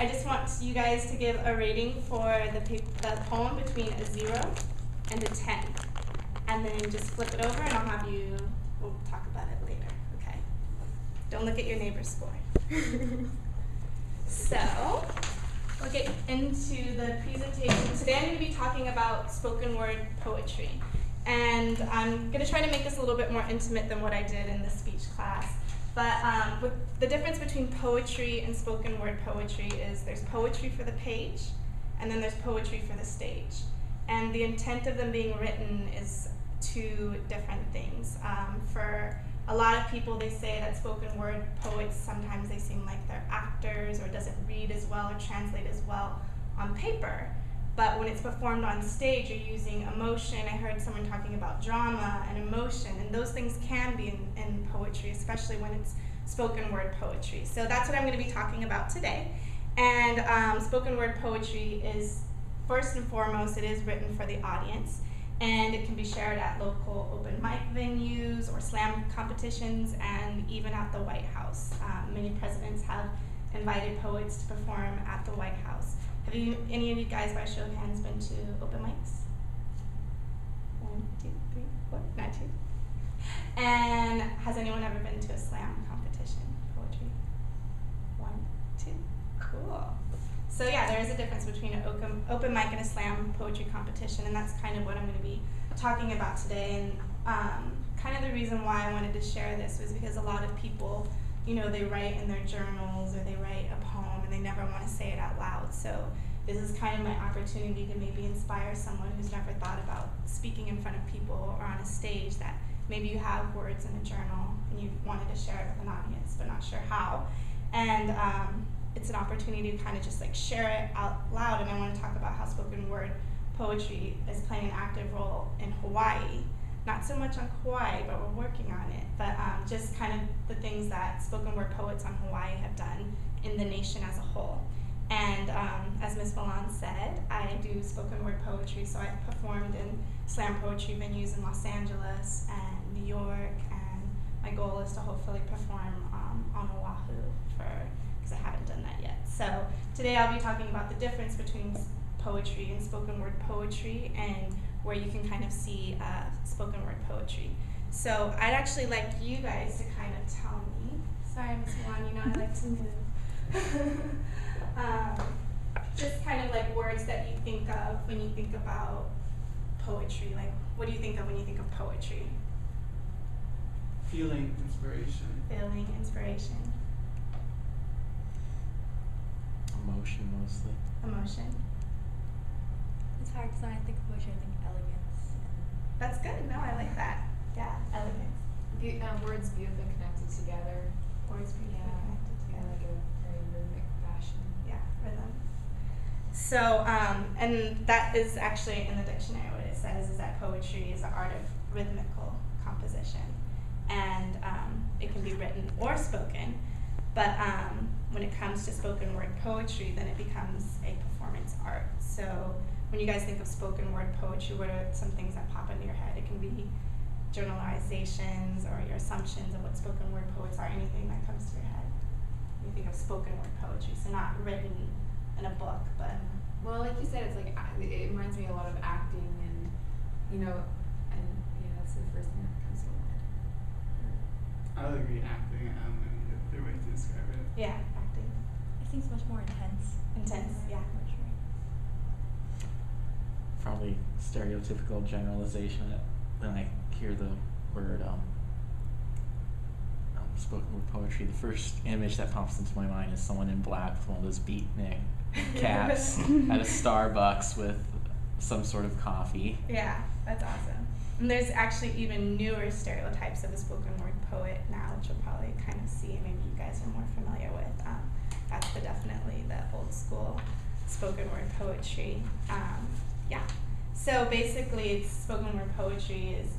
I just want you guys to give a rating for the poem between a 0 and a 10. And then just flip it over and I'll have you, we'll talk about it later, okay? Don't look at your neighbor's score. So, we'll get into the presentation. Today I'm going to be talking about spoken word poetry. And I'm going to try to make this a little bit more intimate than what I did in the speech class. But with the difference between poetry and spoken word poetry is there's poetry for the page, and then there's poetry for the stage. And the intent of them being written is two different things. For a lot of people, they say that spoken word poets, sometimes they seem like they're actors or doesn't read as well or translate as well on paper. But when it's performed on stage, you're using emotion. I heard someone talking about drama and emotion, and those things can be in poetry, especially when it's spoken word poetry. So that's what I'm going to be talking about today. And spoken word poetry is, first and foremost, it is written for the audience, and it can be shared at local open mic venues or slam competitions, and even at the White House. Many presidents have invited poets to perform at the White House. Have any of you guys, by show of hands, been to open mics? 1, 2, 3, 4, not 2. And has anyone ever been to a slam competition, poetry? 1, 2, cool. So yeah, there is a difference between an open mic and a slam poetry competition, and that's kind of what I'm going to be talking about today. And kind of the reason why I wanted to share this was because a lot of people, you know, they write in their journals or they write a poem and they never want to say it out loud. So this is kind of my opportunity to maybe inspire someone who's never thought about speaking in front of people or on a stage, that maybe you have words in a journal and you wanted to share it with an audience but not sure how. And it's an opportunity to kind of just like share it out loud. And I want to talk about how spoken word poetry is playing an active role in Hawaii. Not so much on Hawaii, but we're working on it. But just kind of the things that spoken word poets on Hawaii have done in the nation as a whole. And as Ms. Milan said, I do spoken word poetry, so I've performed in slam poetry venues in Los Angeles and New York, and my goal is to hopefully perform on Oahu, because I haven't done that yet. So today I'll be talking about the difference between poetry and spoken word poetry, and where you can kind of see spoken word poetry. So I'd actually like you guys to kind of tell me, sorry Ms. Milan, you know I like to move. Just kind of like words that you think of when you think about poetry. Like, what do you think of when you think of poetry? Feeling, inspiration. Feeling, inspiration. Emotion, mostly. Emotion. It's hard because when I think of poetry, I think elegance. That's good. No, I like that. Yeah, elegance. Words beautifully connected together. Words beautifully connected Yeah, together. like a very rhythmic fashion. Yeah, rhythm. So, and that is actually in the dictionary what it says is that poetry is the art of rhythmical composition. And it can be written or spoken. But when it comes to spoken word poetry, then it becomes a performance art. So when you guys think of spoken word poetry, what are some things that pop into your head? It can be generalizations or your assumptions of what spoken word poets are, anything that comes to your head. You think of spoken word poetry, so not written in a book, but... Well, like you said, it's like, it reminds me a lot of acting and, you know, and yeah, that's the first thing that comes to mind. I would agree, acting and the way to describe it. Yeah, acting. It seems much more intense. Intense, yeah. Poetry. Probably stereotypical generalization. When I hear the word spoken word poetry, the first image that pops into my mind is someone in black with one of those beatnik caps at a Starbucks with some sort of coffee. Yeah, that's awesome. And there's actually even newer stereotypes of the spoken word poet now, which you'll probably kind of see, maybe you guys are more familiar with. That's definitely the old school spoken word poetry. Yeah. So basically, it's spoken word poetry is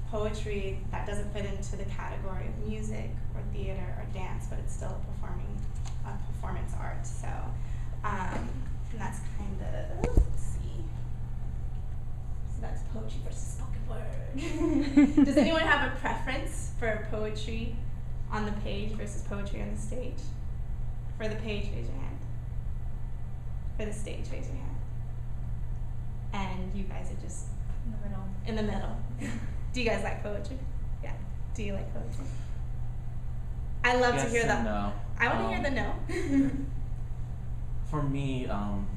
poetry that doesn't fit into the category of music or theater or dance, but it's still a performance art. So, and that's kind of, let's see. So that's poetry versus spoken word. Does anyone have a preference for poetry on the page versus poetry on the stage? For the page, raise your hand. for the stage? Raise your hand. And you guys are just In the middle. in the middle. Do you guys like poetry? Yeah. Do you like poetry? I love to Yes hear and the. no. I want to hear the no. For me,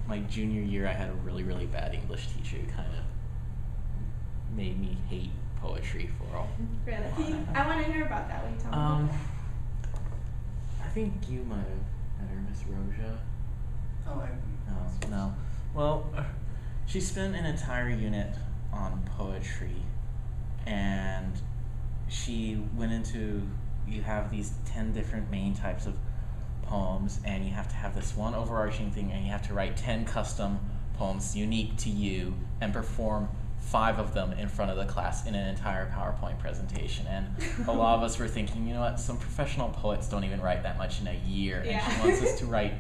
my junior year, I had a really, really bad English teacher who kind of made me hate poetry for all. Really? I want to hear about that. Will you tell me about that? I think you might have met her, Miss Roja. Oh, I No. Well, she spent an entire unit on poetry, and she went into, you have these 10 different main types of poems, and you have to have this one overarching thing, and you have to write 10 custom poems unique to you and perform 5 of them in front of the class in an entire PowerPoint presentation. And a lot of us were thinking, you know what, some professional poets don't even write that much in a year, and Yeah. she wants us to write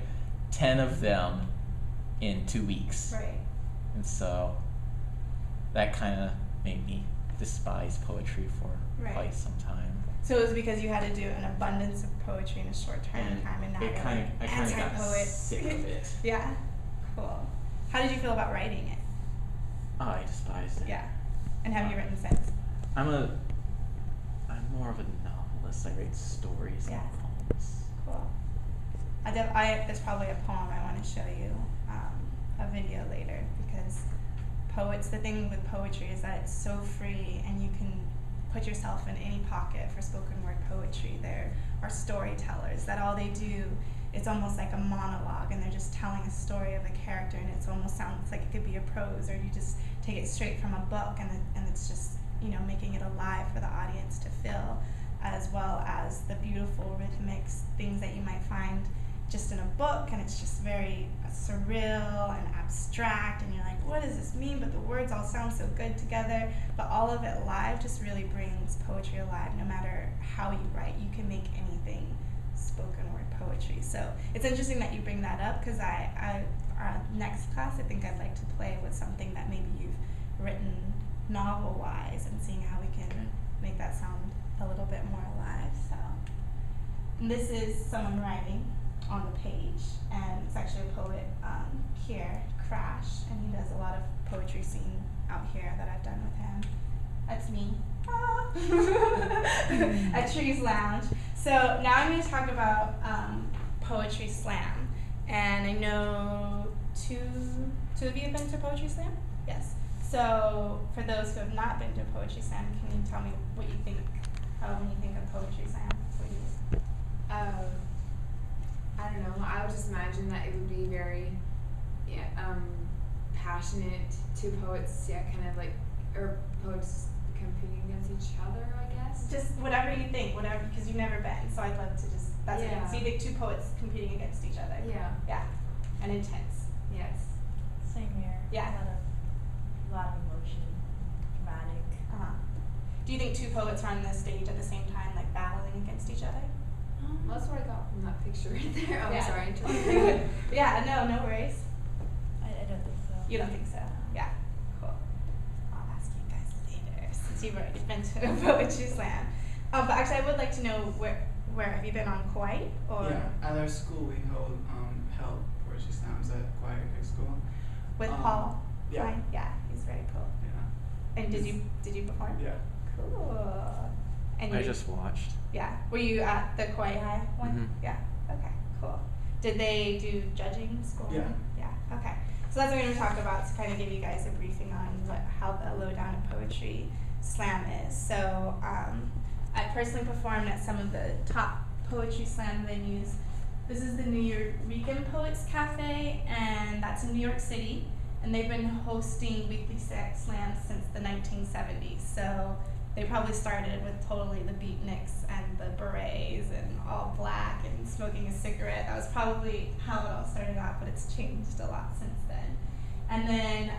10 of them in 2 weeks. Right. And so that kind of made me despise poetry for Right. quite some time. So it was because you had to do an abundance of poetry in a short time of time, and now it you're kind like of, I kind of got anti-poet. sick of it. Yeah. Cool. How did you feel about writing it? Oh, I despised it. Yeah. And have you written since? I'm more of a novelist. I write stories Yeah. and poems. Cool. There's probably a poem I want to show you, a video later, because the thing with poetry is that it's so free and you can put yourself in any pocket for spoken word poetry. There are storytellers that all they do, it's almost like a monologue, and they're just telling a story of a character, and it almost sounds like it could be a prose, or you just take it straight from a book, and it's just, making it alive for the audience to feel, as well as the beautiful rhythmic things that you might find just in a book, and it's just very surreal and abstract, and you're like, what does this mean? But the words all sound so good together. But all of it live just really brings poetry alive. No matter how you write, you can make anything spoken word poetry. So it's interesting that you bring that up, because our next class, I think I'd like to play with something that maybe you've written novel-wise, and seeing how we can make that sound a little bit more alive. So, and this is someone writing on the page, and it's actually a poet here, Crash, and he does a lot of poetry scene out here that I've done with him. That's me. At Trees Lounge. So now I'm going to talk about Poetry Slam, and I know two of you have been to Poetry Slam? Yes. So for those who have not been to Poetry Slam, can you tell me what you think when you think of Poetry Slam? What do you I don't know. I would just imagine that it would be very, passionate, two poets, kind of like, or poets competing against each other, I guess. Just whatever you think, whatever, because you've never been, so I'd love to just, that's Yeah. it. So you think two poets competing against each other? Yeah. Yeah. And intense. Yes. Same here. Yeah. A lot of emotion, dramatic. Uh-huh. Do you think two poets are on the stage at the same time, like battling against each other? Well, that's what I got from that picture right there. Oh, Yeah. sorry. I interrupted. Yeah, no worries. I don't think so. You don't think so? Yeah. Cool. I'll ask you guys later, since you've already been to a Poetry Slam. But actually, I would like to know where have you been on Kauai? Or Yeah, at our school we held poetry slams at Kauai High School. with Paul? Yeah. Klein? Yeah, he's very cool. Yeah. And did you perform? Yeah. Cool. And I you, just watched. yeah. Were you at the Kauai High one? Mhm. Yeah. Okay. Cool. Did they do judging scoring? Yeah. Yeah. Okay. So that's what we're going to talk about, to kind of give you guys a briefing on how the lowdown of Poetry Slam is. So I personally performed at some of the top Poetry Slam venues. This is the New Eureka Poets Cafe, and that's in New York City. And they've been hosting weekly slams since the 1970s. So they probably started with totally the beatniks and the berets and all black and smoking a cigarette. That was probably how it all started out, but it's changed a lot since then. And then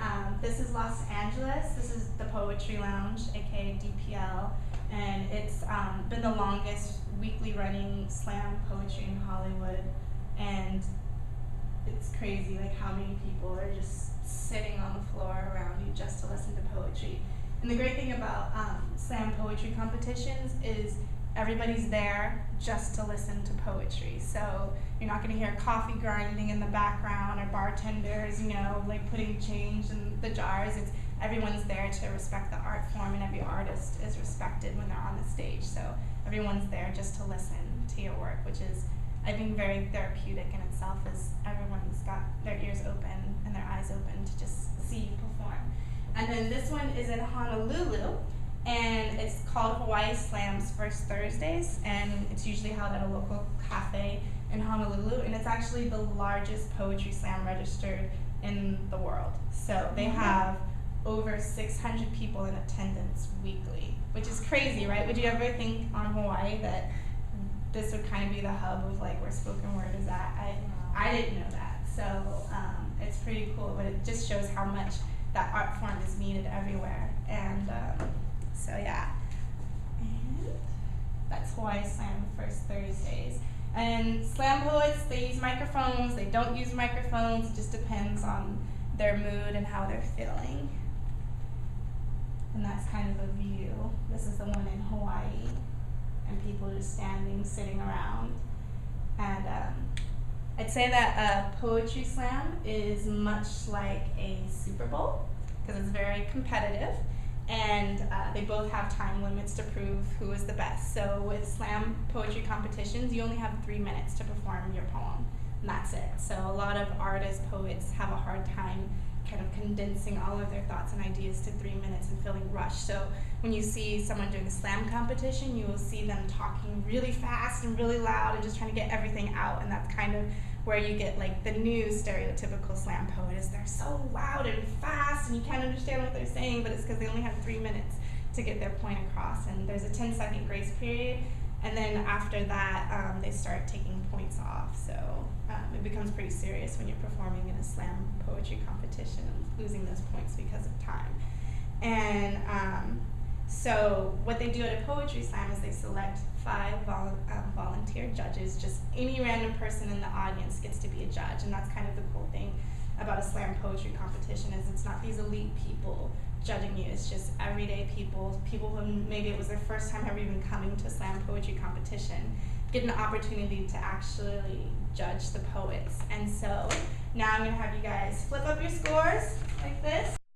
this is Los Angeles. This is the Poetry Lounge, aka DPL, and it's been the longest weekly running slam poetry in Hollywood. And it's crazy, like how many people are just sitting on the floor around you just to listen to poetry. And the great thing about slam poetry competitions is everybody's there just to listen to poetry. So you're not going to hear coffee grinding in the background or bartenders, like putting change in the jars. Everyone's there to respect the art form, and every artist is respected when they're on the stage. So everyone's there just to listen to your work, which is, I think, very therapeutic in itself, as everyone's got their ears open and their eyes open to just see you perform. And then this one is in Honolulu, and it's called Hawaii Slam's First Thursdays, and it's usually held at a local cafe in Honolulu, and it's actually the largest poetry slam registered in the world. So they have over 600 people in attendance weekly, which is crazy, right? Would you ever think on Hawaii that this would kind of be the hub of like where spoken word is at? I didn't know that. So it's pretty cool, but it just shows how much that art form is needed everywhere. And so yeah, and that's Hawaii Slam First Thursdays. And slam poets, they use microphones, they don't use microphones, it just depends on their mood and how they're feeling. And that's kind of a view. This is the one in Hawaii, and people just standing, sitting around. And I'd say that a poetry slam is much like a Super Bowl, because it's very competitive, and they both have time limits to prove who is the best. So with slam poetry competitions, you only have 3 minutes to perform your poem, and that's it. So a lot of artists, poets have a hard time kind of condensing all of their thoughts and ideas to 3 minutes and feeling rushed. So when you see someone doing a slam competition, you will see them talking really fast and really loud and just trying to get everything out, and that's kind of where you get like the new stereotypical slam poet is they're so loud and fast and you can't understand what they're saying, but it's because they only have 3 minutes to get their point across, and there's a 10-second grace period, and then after that they start taking points off. So it becomes pretty serious when you're performing in a slam poetry competition and losing those points because of time. And so what they do at a poetry slam is they select 5 volunteer judges. Just any random person in the audience gets to be a judge, and that's kind of the cool thing about a slam poetry competition is it's not these elite people judging you. It's just everyday people who maybe it was their first time ever even coming to a slam poetry competition, get an opportunity to actually judge the poets. And so now I'm going to have you guys flip up your scores like this.